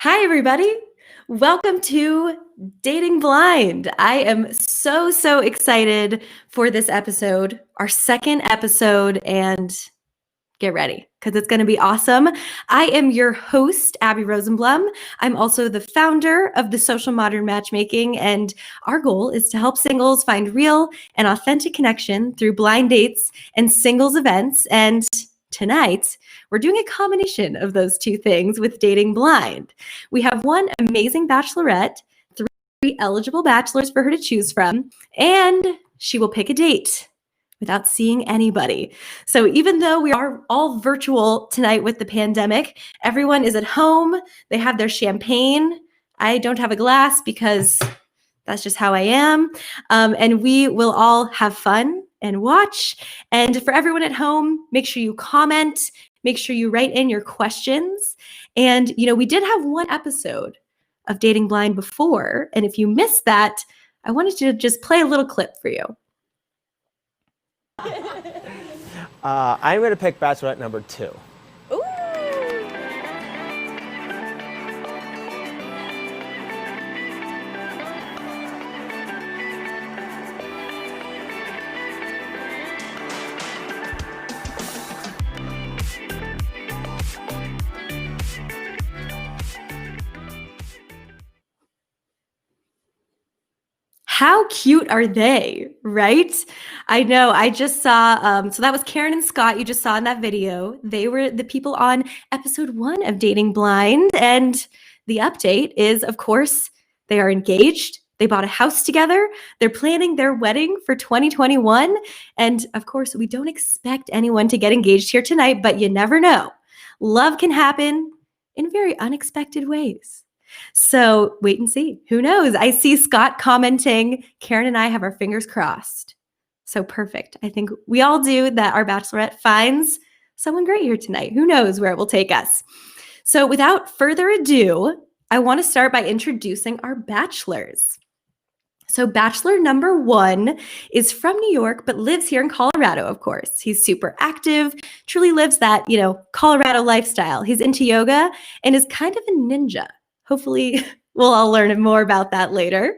Hi, everybody. Welcome to Dating Blind. I am so excited for this episode, our second episode, and get ready because it's going to be awesome. I am your host, Abby Rosenblum. I'm also the founder of the Social Modern Matchmaking, and our goal is to help singles find real and authentic connection through blind dates and singles events. And tonight, we're doing a combination of those two things with Dating Blind. We have one amazing bachelorette, three eligible bachelors for her to choose from, and she will pick a date without seeing anybody. So even though we are all virtual tonight with the pandemic, everyone is at home. They have their champagne. I don't have a glass because that's just how I am. And we will all have fun and watch. And for everyone at home, make sure you comment. Make sure you write in your questions. And, we did have one episode of Dating Blind before. And if you missed that, I wanted to just play a little clip for you. I'm going to pick Bachelorette number 2. Ooh. How cute are they, right? I know, I just saw, so that was Karen and Scott you just saw in that video. They were the people on episode 1 of Dating Blind. And the update is, of course, they are engaged. They bought a house together. They're planning their wedding for 2021. And of course, we don't expect anyone to get engaged here tonight, but you never know. Love can happen in very unexpected ways. So wait and see. Who knows? I see Scott commenting, Karen and I have our fingers crossed. So perfect. I think we all do that our bachelorette finds someone great here tonight. Who knows where it will take us? So without further ado, I want to start by introducing our bachelors. So bachelor number 1 is from New York, but lives here in Colorado, of course. He's super active, truly lives that, Colorado lifestyle. He's into yoga and is kind of a ninja. Hopefully, we'll all learn more about that later.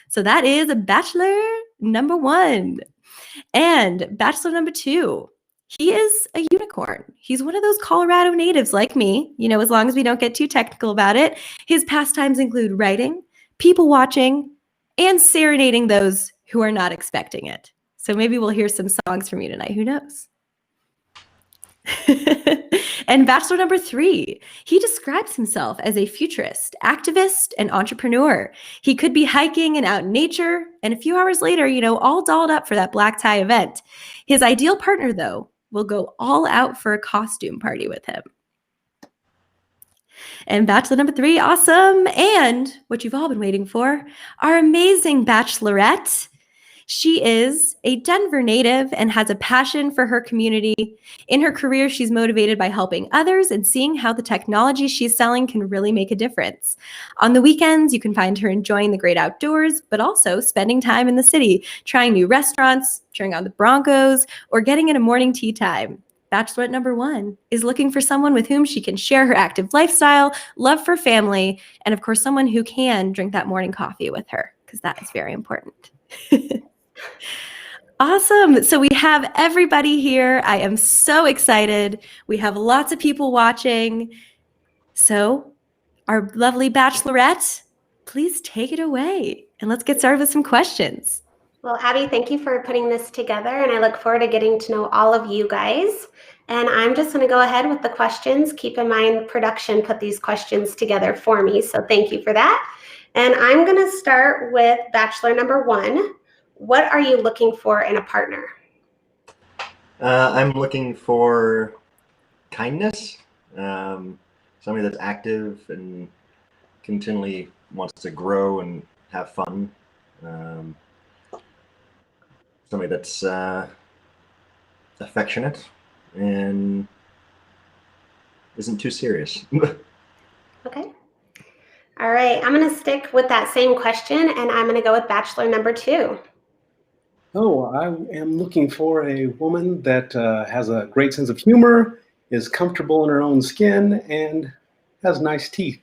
So that is bachelor number 1. And bachelor number 2, he is a unicorn. He's one of those Colorado natives like me, as long as we don't get too technical about it. His pastimes include writing, people watching, and serenading those who are not expecting it. So maybe we'll hear some songs from you tonight. Who knows? And bachelor number 3, he describes himself as a futurist, activist, and entrepreneur. He could be hiking and out in nature, and a few hours later, all dolled up for that black tie event. His ideal partner, though, will go all out for a costume party with him. And bachelor number 3, awesome. And what you've all been waiting for, our amazing bachelorette. She is a Denver native and has a passion for her community. In her career, she's motivated by helping others and seeing how the technology she's selling can really make a difference. On the weekends, you can find her enjoying the great outdoors, but also spending time in the city, trying new restaurants, cheering on the Broncos, or getting in a morning tea time. Bachelorette number 1 is looking for someone with whom she can share her active lifestyle, love for family, and of course, someone who can drink that morning coffee with her, because that is very important. Awesome. So we have everybody here. I am so excited. We have lots of people watching. So our lovely bachelorette, please take it away. And let's get started with some questions. Well, Abby, thank you for putting this together. And I look forward to getting to know all of you guys. And I'm just going to go ahead with the questions. Keep in mind, production put these questions together for me. So thank you for that. And I'm going to start with bachelor number 1. What are you looking for in a partner? I'm looking for kindness, somebody that's active and continually wants to grow and have fun, somebody that's affectionate and isn't too serious. Okay. All right, I'm going to stick with that same question, and I'm going to go with bachelor number 2. Oh, I am looking for a woman that has a great sense of humor, is comfortable in her own skin, and has nice teeth.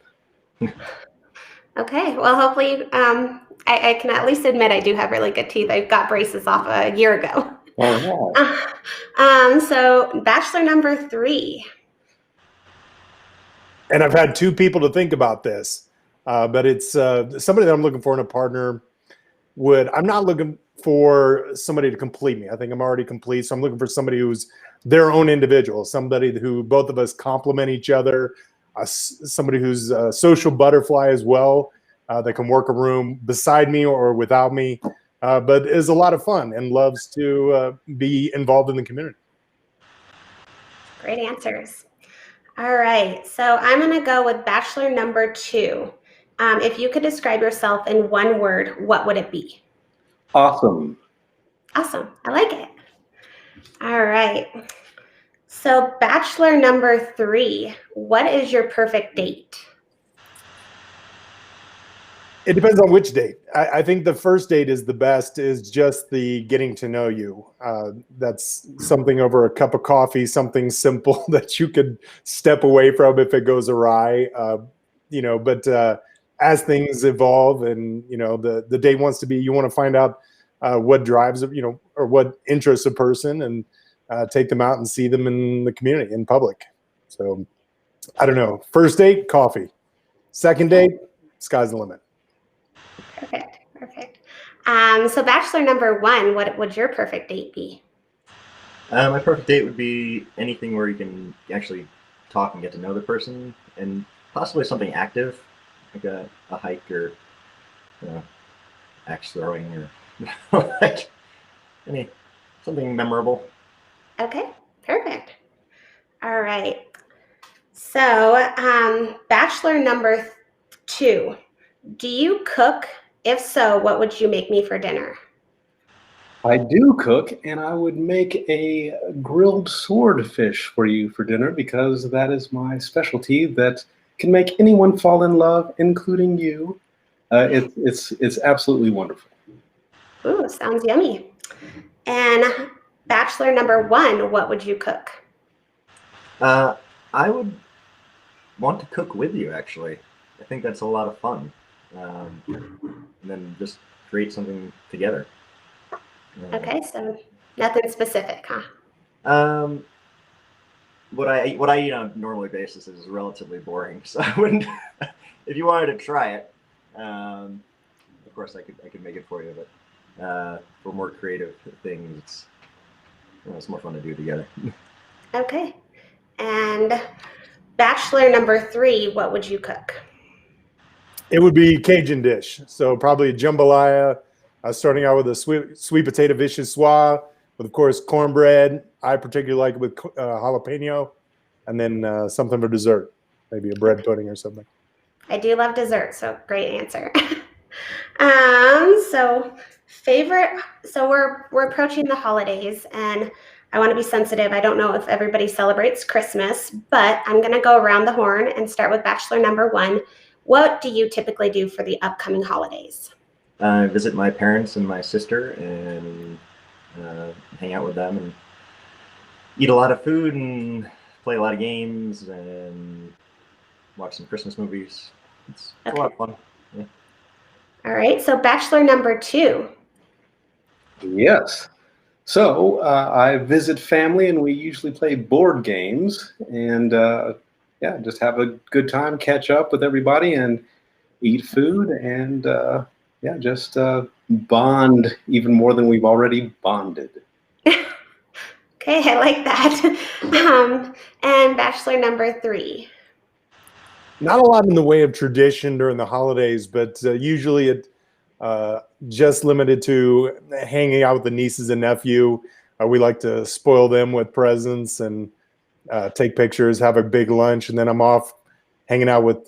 Okay, well, hopefully, I can at least admit I do have really good teeth. I got braces off a year ago. All right. So Bachelor number 3. And I've had two people to think about this, but it's somebody that I'm looking for in a partner. I'm not looking for somebody to complete me. I think I'm already complete. So I'm looking for somebody who's their own individual, somebody who both of us complement each other, somebody who's a social butterfly as well, that can work a room beside me or without me, but is a lot of fun and loves to be involved in the community. Great answers. All right, so I'm going to go with Bachelor number 2. If you could describe yourself in one word, what would it be? Awesome. Awesome. I like it. All right. So Bachelor number 3, what is your perfect date? It depends on which date. I think the first date is the best, is just the getting to know you. That's something over a cup of coffee, something simple that you could step away from if it goes awry. But as things evolve and, the date wants to be, you want to find out what drives, or what interests a person, and take them out and see them in the community, in public. So I don't know. First date, coffee. Second date, sky's the limit. Perfect. So Bachelor number 1, what would your perfect date be? My perfect date would be anything where you can actually talk and get to know the person, and possibly something active, like a hike or axe throwing, or like something memorable. Okay, perfect. All right. So Bachelor number 2, do you cook? If so, what would you make me for dinner? I do cook, and I would make a grilled swordfish for you for dinner, because that is my specialty that can make anyone fall in love, including you. It's absolutely wonderful. Ooh, sounds yummy. And Bachelor number 1, what would you cook? I would want to cook with you, actually. I think that's a lot of fun. And then just create something together. Okay, so nothing specific, huh? What I eat on a normal basis is relatively boring, so I wouldn't. If you wanted to try it, of course I could make it for you. But for more creative things, it's more fun to do together. Okay. And Bachelor number 3, what would you cook? It would be Cajun dish. So probably a jambalaya, starting out with a sweet potato vichyssoise, with, of course, cornbread. I particularly like it with jalapeno, and then something for dessert, maybe a bread pudding or something. I do love dessert, so great answer. So we're approaching the holidays, and I want to be sensitive. I don't know if everybody celebrates Christmas, but I'm going to go around the horn and start with Bachelor number 1. What do you typically do for the upcoming holidays? I visit my parents and my sister, and hang out with them, and eat a lot of food, and play a lot of games, and watch some Christmas movies. It's a lot of fun. Yeah. All right, so Bachelor number 2. Yes. So I visit family, and we usually play board games, and just have a good time, catch up with everybody, and eat food, and just bond even more than we've already bonded. Okay, I like that. And Bachelor number 3. Not a lot in the way of tradition during the holidays, but usually it just limited to hanging out with the nieces and nephew. We like to spoil them with presents and take pictures, have a big lunch, and then I'm off hanging out with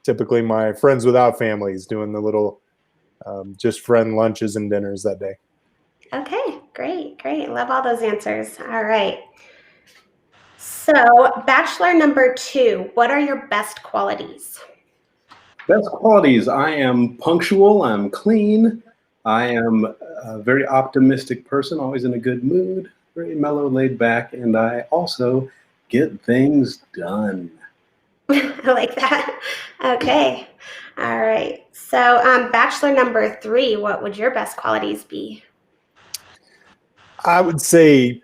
typically my friends without families, doing the little just friend lunches and dinners that day. Okay, great. Love all those answers. All right. So, Bachelor number 2, what are your best qualities? Best qualities: I am punctual, I'm clean, I am a very optimistic person, always in a good mood, very mellow, laid back, and I also get things done. I like that. Okay. All right. So, Bachelor number 3, what would your best qualities be? I would say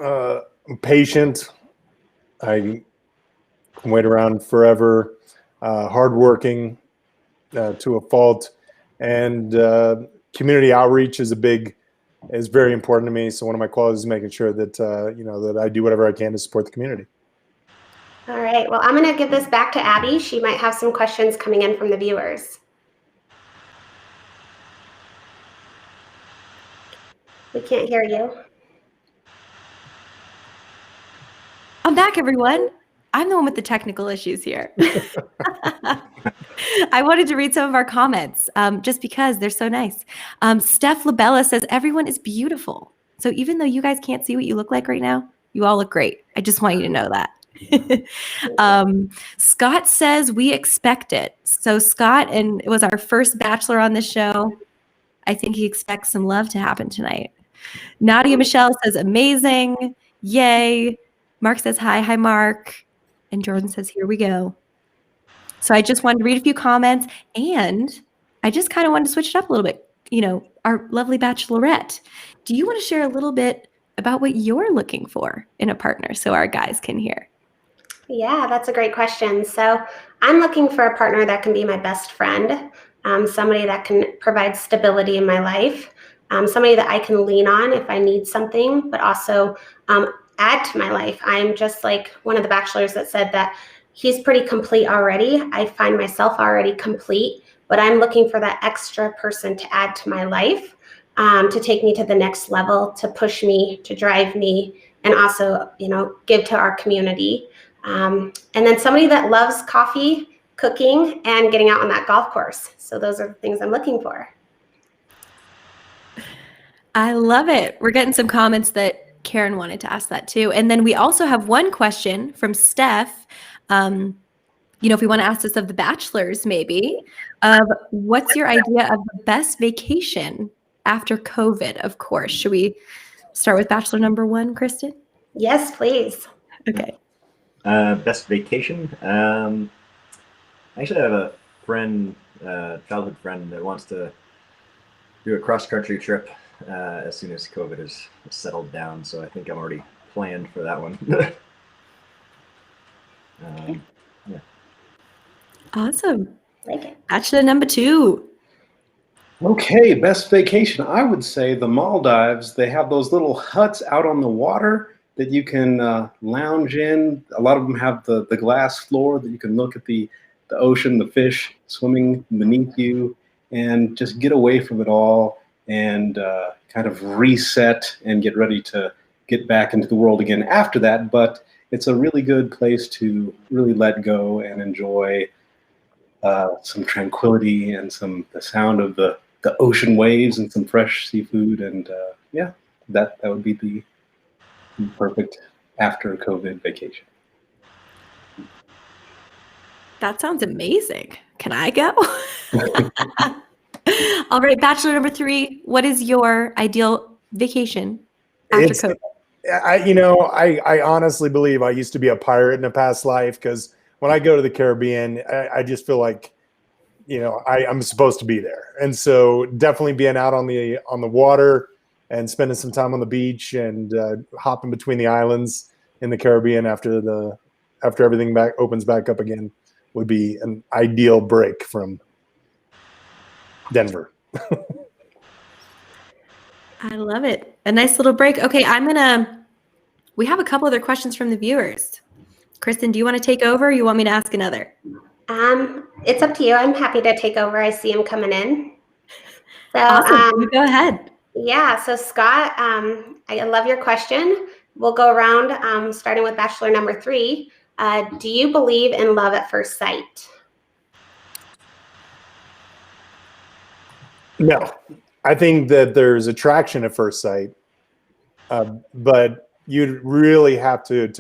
I'm patient. I can wait around forever. Hardworking to a fault, and community outreach is very important to me. So one of my qualities is making sure that that I do whatever I can to support the community. All right. Well, I'm going to give this back to Abby. She might have some questions coming in from the viewers. We can't hear you. I'm back, everyone. I'm the one with the technical issues here. I wanted to read some of our comments just because they're so nice. Steph Labella says, everyone is beautiful. So even though you guys can't see what you look like right now, you all look great. I just want you to know that. Scott says, we expect it. So Scott, and it was our first Bachelor on the show. I think he expects some love to happen tonight. Nadia Michelle says, amazing. Yay. Mark says, hi, Mark. And Jordan says, here we go. So I just wanted to read a few comments, and I just kind of wanted to switch it up a little bit. Our lovely Bachelorette, do you want to share a little bit about what you're looking for in a partner so our guys can hear? Yeah, that's a great question. So I'm looking for a partner that can be my best friend, somebody that can provide stability in my life, somebody that I can lean on if I need something, but also add to my life. I'm just like one of the bachelors that said that he's pretty complete already. I find myself already complete, but I'm looking for that extra person to add to my life, to take me to the next level, to push me, to drive me, and also, give to our community. And then somebody that loves coffee, cooking, and getting out on that golf course. So those are the things I'm looking for. I love it. We're getting some comments that Karen wanted to ask that too. And then we also have one question from Steph. If we want to ask this of the bachelors, maybe, what's your idea of the best vacation after COVID, of course? Should we start with Bachelor number 1, Kristen? Yes, please. Okay. Best vacation? I actually have a friend, childhood friend, that wants to do a cross-country trip as soon as COVID is settled down. So I think I'm already planned for that one. Yeah. Awesome. Like it. Bachelor number 2. Okay, best vacation. I would say the Maldives. They have those little huts out on the water that you can lounge in. A lot of them have the glass floor that you can look at the ocean, the fish swimming beneath you, and just get away from it all and kind of reset and get ready to get back into the world again after that. But it's a really good place to really let go and enjoy some tranquility and the sound of the ocean waves and some fresh seafood. And that would be the perfect after COVID vacation. That sounds amazing. Can I go? All right, Bachelor number 3. What is your ideal vacation after COVID? I honestly believe I used to be a pirate in a past life, because when I go to the Caribbean, I just feel like, I'm supposed to be there. And so definitely being out on the water and spending some time on the beach and hopping between the islands in the Caribbean after everything opens back up again would be an ideal break from Denver. I love it. A nice little break. Okay, we have a couple other questions from the viewers. Kristen, do you want to take over, or you want me to ask another? It's up to you. I'm happy to take over. I see him coming in. So, Awesome. You go ahead. Yeah. So Scott, I love your question. We'll go around, starting with Bachelor number 3. Do you believe in love at first sight? No, I think that there's attraction at first sight, but you'd really have to,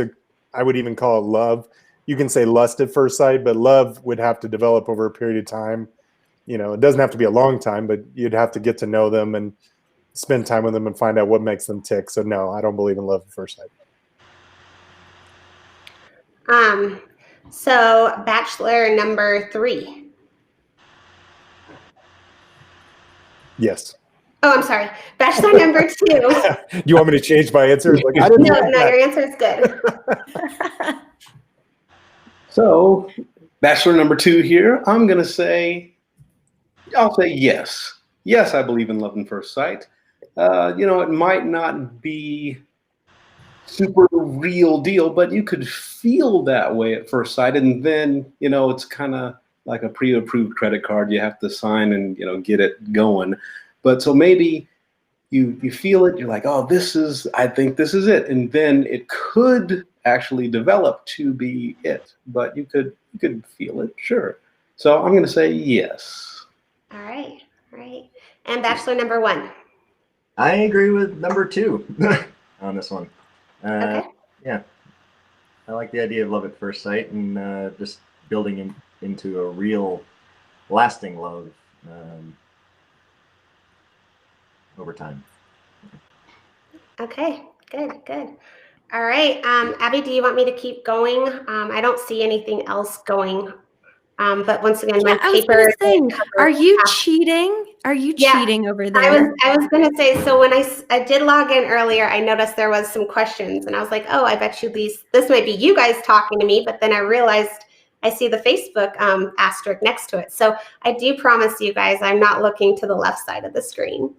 I would even call it love. You can say lust at first sight, but love would have to develop over a period of time. It doesn't have to be a long time, but you'd have to get to know them and spend time with them and find out what makes them tick. So no, I don't believe in love at first sight. So Bachelor number 3. Yes. Oh, I'm sorry. Bachelor number 2. Do you want me to change my answer? Like, I didn't No, like no, that. your answer is good. So, Bachelor number 2 here. I'll say yes. Yes, I believe in love at first sight. It might not be super real deal, but you could feel that way at first sight, and then it's kind of like a pre-approved credit card. You have to sign and get it going. But so maybe you feel it. You're like, oh, I think this is it, and then it could actually develop to be it. But you could feel it, sure. So I'm going to say yes. All right. And Bachelor number 1. I agree with number 2 on this one. Okay. Yeah, I like the idea of love at first sight and just building into a real, lasting love over time. Okay. Good. All right. Abby, do you want me to keep going? I don't see anything else going. But once again, my I was paper. gonna say, are you cheating? Are you cheating over there? I was going to say, so when I did log in earlier, I noticed there was some questions and I was like, oh, I bet you this might be you guys talking to me. But then I realized I see the Facebook asterisk next to it. So I do promise you guys, I'm not looking to the left side of the screen.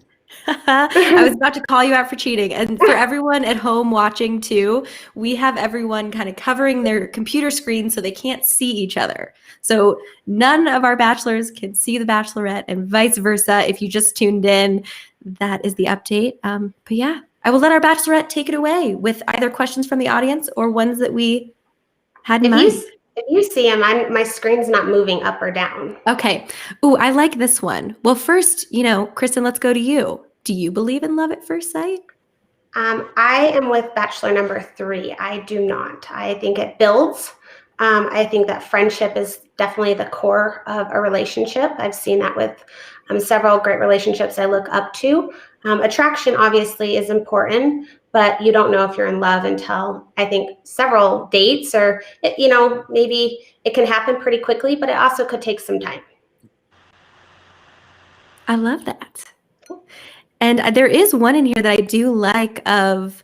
I was about to call you out for cheating. And for everyone at home watching too, we have everyone kind of covering their computer screen so they can't see each other. So none of our bachelors can see the Bachelorette and vice versa. If you just tuned in, that is the update. But yeah, I will let our Bachelorette take it away with either questions from the audience or ones that we had in mind. If you see them, my screen's not moving up or down. Okay. Ooh, I like this one. Well, first, Kristen, let's go to you. Do you believe in love at first sight? I am with Bachelor number 3. I do not. I think it builds. I think that friendship is definitely the core of a relationship. I've seen that with several great relationships I look up to. Attraction obviously is important, but you don't know if you're in love until I think several dates, or maybe it can happen pretty quickly, but it also could take some time. I love that. And there is one in here that I do like of,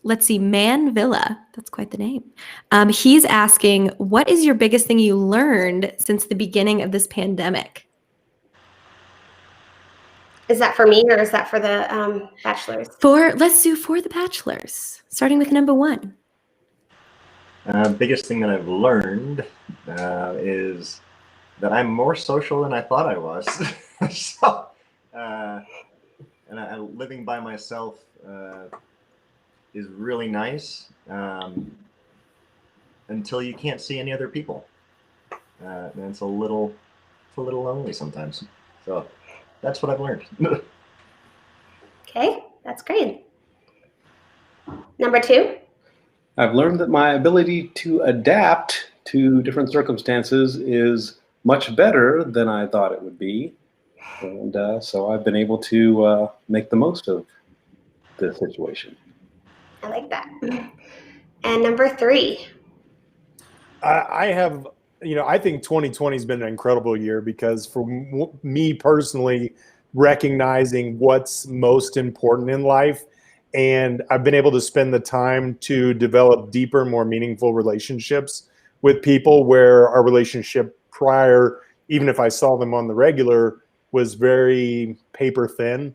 let's see, Man Villa. That's quite the name. He's asking, what is your biggest thing you learned since the beginning of this pandemic? Is that for me or is that for the bachelors? Let's do for the bachelors, starting with number 1. Biggest thing that I've learned is that I'm more social than I thought I was. So, and living by myself is really nice until you can't see any other people, and it's a little lonely sometimes. So that's what I've learned. Okay, that's great. Number 2. I've learned that my ability to adapt to different circumstances is much better than I thought it would be. And so I've been able to make the most of this situation. I like that. And number 3. I have, I think 2020 has been an incredible year because for me personally, recognizing what's most important in life. And I've been able to spend the time to develop deeper, more meaningful relationships with people where our relationship prior, even if I saw them on the regular, was very paper thin.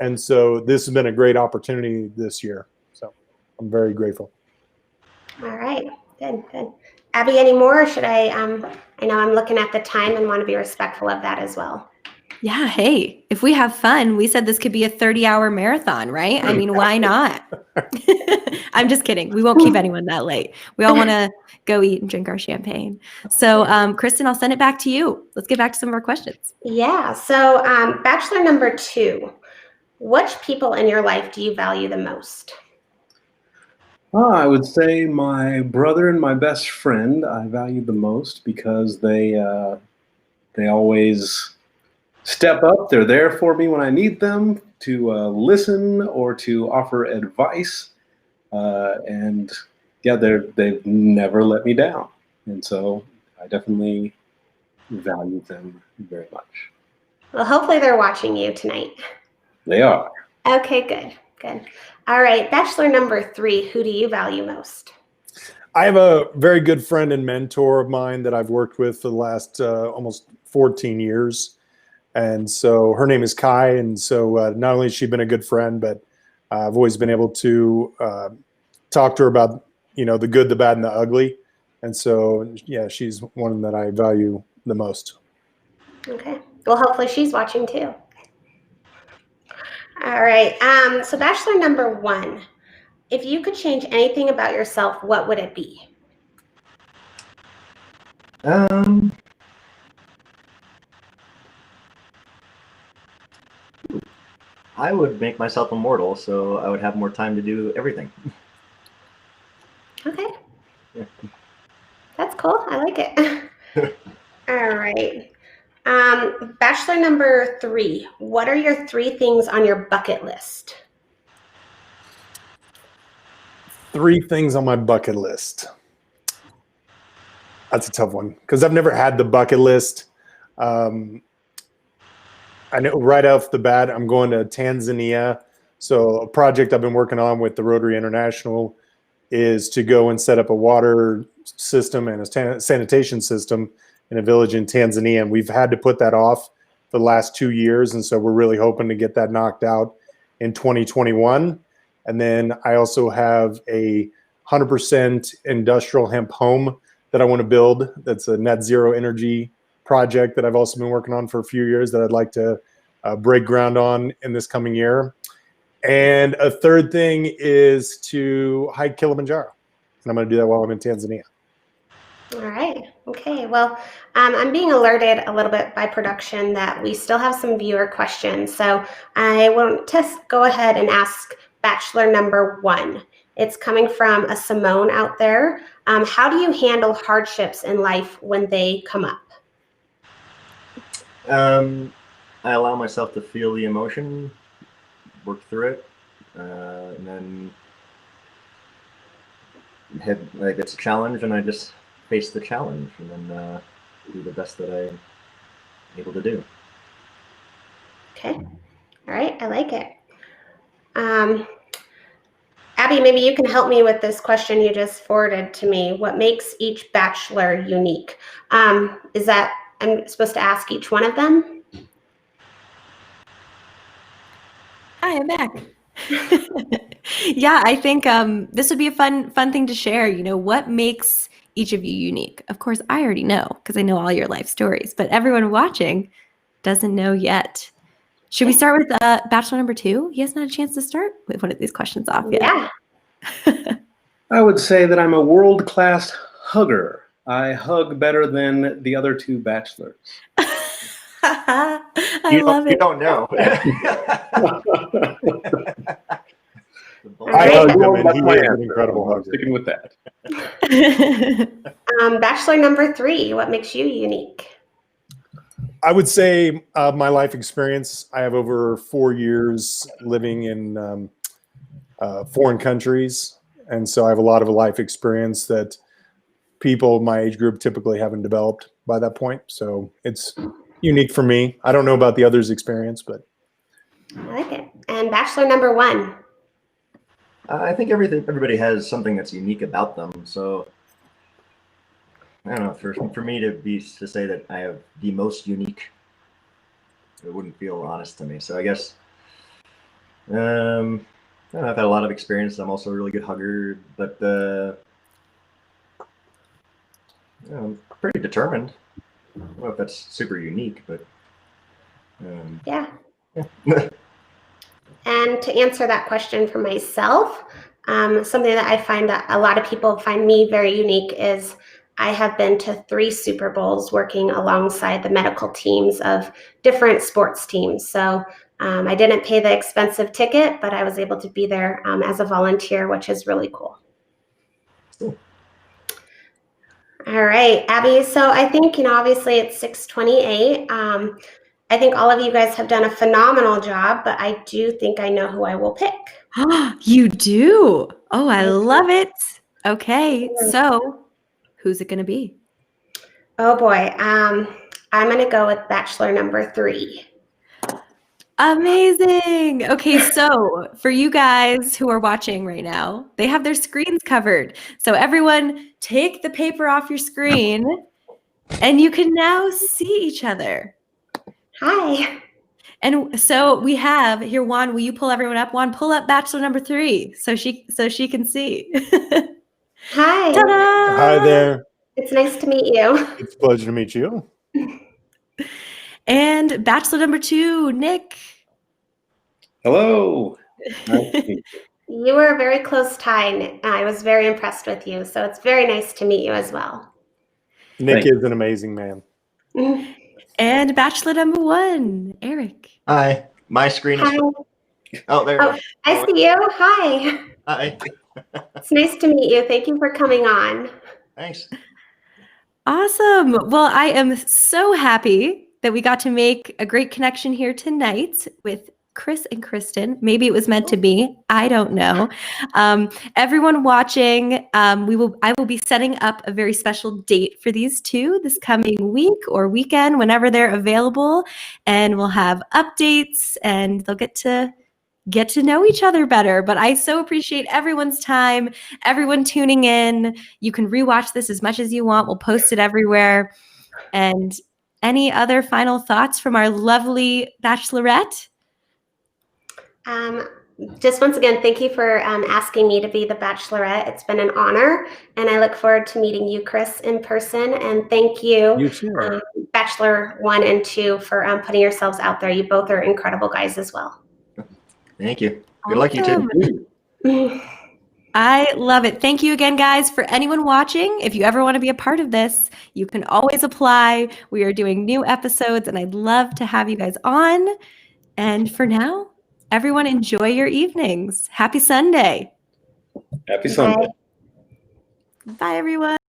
And so this has been a great opportunity this year. So I'm very grateful. All right, good. Abby, any more, or should I know I'm looking at the time and want to be respectful of that as well. Yeah, hey, if we have fun, we said this could be a 30-hour marathon, right? I mean, why not? I'm just kidding. We won't keep anyone that late. We all want to go eat and drink our champagne. So, Kristen, I'll send it back to you. Let's get back to some of our questions. Yeah, so Bachelor number 2, which people in your life do you value the most? I would say my brother and my best friend I value the most because they always step up. They're there for me when I need them to listen or to offer advice. And yeah, they've never let me down, and so I definitely value them very much. Well, hopefully they're watching you tonight. They are. Okay, good, good. All right, Bachelor number 3, who do you value most? I have a very good friend and mentor of mine that I've worked with for the last almost 14 years. And so her name is Kai. And so not only has she been a good friend, but I've always been able to talk to her about, the good, the bad, and the ugly. And so, yeah, she's one that I value the most. Okay, well, hopefully she's watching too. All right, so Bachelor number 1, if you could change anything about yourself, what would it be? I would make myself immortal, so I would have more time to do everything. Okay. Yeah. That's cool. I like it. All right. Bachelor number 3, what are your 3 things on your bucket list? 3 things on my bucket list. That's a tough one because I've never had the bucket list. I know right off the bat, I'm going to Tanzania. So a project I've been working on with the Rotary International is to go and set up a water system and a sanitation system in a village in Tanzania. And we've had to put that off for the last 2 years. And so we're really hoping to get that knocked out in 2021. And then I also have a 100% industrial hemp home that I want to build. That's a net zero energy project that I've also been working on for a few years that I'd like to break ground on in this coming year. And a third thing is to hike Kilimanjaro. And I'm going to do that while I'm in Tanzania. All right. Okay. Well, I'm being alerted a little bit by production that we still have some viewer questions. So I want to go ahead and ask Bachelor number 1. It's coming from a Simone out there. How do you handle hardships in life when they come up? I allow myself to feel the emotion, work through it, and then it's a challenge, and I just face the challenge, and then do the best that I'm able to do. Okay. All right. I like it. Abby, maybe you can help me with this question you just forwarded to me. What makes each Bachelor unique? Is that I'm supposed to ask each one of them? Hi, I'm back. Yeah, I think this would be a fun thing to share. What makes each of you unique? Of course, I already know because I know all your life stories, but everyone watching doesn't know yet. Should we start with Bachelor number 2? He hasn't had a chance to start with one of these questions off yet. Yeah. I would say that I'm a world-class hugger. I hug better than the other 2 bachelors. I love it. You don't know. I hug him, and he is an incredible hugger. Sticking with that. Bachelor number 3, what makes you unique? I would say my life experience. I have over 4 years living in foreign countries. And so I have a lot of life experience that people my age group typically haven't developed by that point. So it's unique for me. I don't know about the others' experience, but. I like it. And Bachelor number 1. I think everybody has something that's unique about them. So I don't know. For me to say that I have the most unique, it wouldn't feel honest to me. So I guess I don't know, I've had a lot of experience. I'm also a really good hugger, but I'm pretty determined. I don't know if that's super unique, but yeah. And to answer that question for myself, something that I find that a lot of people find me very unique is I have been to 3 Super Bowls working alongside the medical teams of different sports teams. So I didn't pay the expensive ticket, but I was able to be there as a volunteer, which is really cool. Cool. All right, Abby. So I think, obviously it's 6:28. I think all of you guys have done a phenomenal job, but I do think I know who I will pick. You do? Oh, I love it. Okay, so who's it going to be? Oh boy. I'm going to go with Bachelor number 3. Amazing. Okay, so for you guys who are watching right now, they have their screens covered. So everyone take the paper off your screen and you can now see each other. Hi. And so we have here, Juan, will you pull everyone up? Juan, pull up Bachelor number 3 so she can see. Hi. Ta-da! Hi there. It's nice to meet you. It's a pleasure to meet you. And Bachelor number 2, Nick. Hello. Nice to meet you. You were a very close tie. And I was very impressed with you. So it's very nice to meet you as well. Nick Thank you. is an amazing man. And Bachelor number 1, Eric. Hi. My screen is. Hi. Oh, there. Oh, I see you. Hi. Hi. It's nice to meet you. Thank you for coming on. Thanks. Awesome. Well, I am so happy that we got to make a great connection here tonight with Chris and Kristen. Maybe it was meant to be. I don't know. Everyone watching, I will be setting up a very special date for these two this coming week or weekend, whenever they're available, and we'll have updates and they'll get to know each other better. But I so appreciate everyone's time, everyone tuning in. You can rewatch this as much as you want. We'll post it everywhere. And any other final thoughts from our lovely Bachelorette? Just once again, thank you for asking me to be the Bachelorette. It's been an honor, and I look forward to meeting you, Chris, in person. And thank you, You too. Bachelor 1 and 2, for putting yourselves out there. You both are incredible guys as well. Thank you. Good luck, you too. I love it. Thank you again, guys. For anyone watching, if you ever want to be a part of this, you can always apply. We are doing new episodes, and I'd love to have you guys on. And for now, everyone enjoy your evenings. Happy Sunday. Happy Sunday. Bye, everyone.